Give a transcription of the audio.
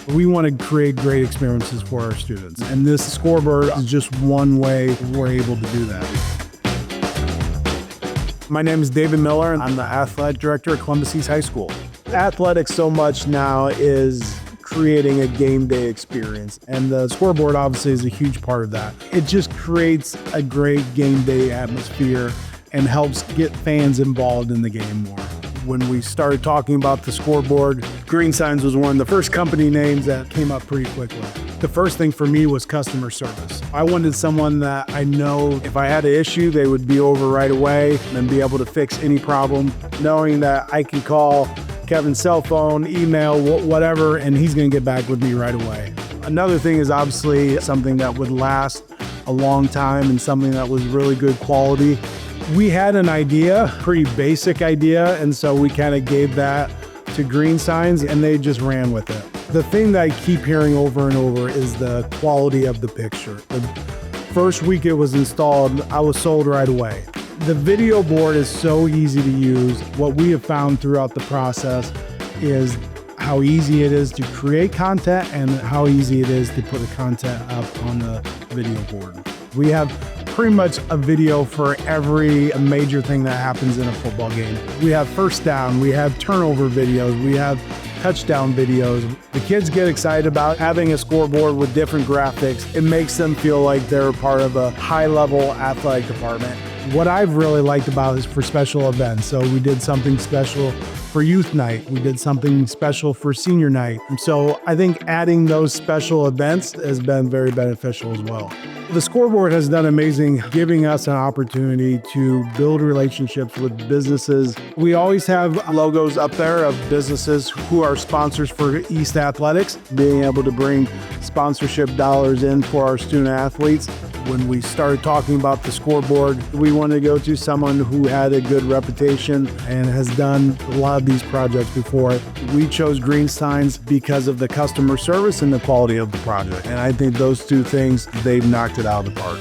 We want to create great experiences for our students, and this scoreboard is just one way we're able to do that. My name is David Miller, and I'm the athletic director at Columbus East High School. Athletics so much now is creating a game day experience, and the scoreboard obviously is a huge part of that. It just creates a great game day atmosphere and helps get fans involved in the game more. When we started talking about the scoreboard, Green Signs was one of the first company names that came up pretty quickly. The first thing for me was customer service. I wanted someone that I know if I had an issue, they would be over right away and be able to fix any problem, knowing that I can call Kevin's cell phone, email, whatever, and he's going to get back with me right away. Another thing is obviously something that would last a long time and something that was really good quality. We had an idea, pretty basic idea, and so we kind of gave that to Green Signs and they just ran with it. The thing that I keep hearing over and over is the quality of the picture. The first week it was installed, I was sold right away. The video board is so easy to use. What we have found throughout the process is how easy it is to create content and how easy it is to put the content up on the video board. We have pretty much a video for every major thing that happens in a football game. We have first down, we have turnover videos, we have touchdown videos. The kids get excited about having a scoreboard with different graphics. It makes them feel like they're part of a high-level athletic department. What I've really liked about it is for special events. So we did something special for youth night. We did something special for senior night. And so I think adding those special events has been very beneficial as well. The scoreboard has done amazing, giving us an opportunity to build relationships with businesses. We always have logos up there of businesses who are sponsors for East Athletics, being able to bring sponsorship dollars in for our student athletes. When we started talking about the scoreboard, we wanted to go to someone who had a good reputation and has done a lot of these projects before. We chose Green Signs because of the customer service and the quality of the project. And I think those two things, they've knocked it out of the park.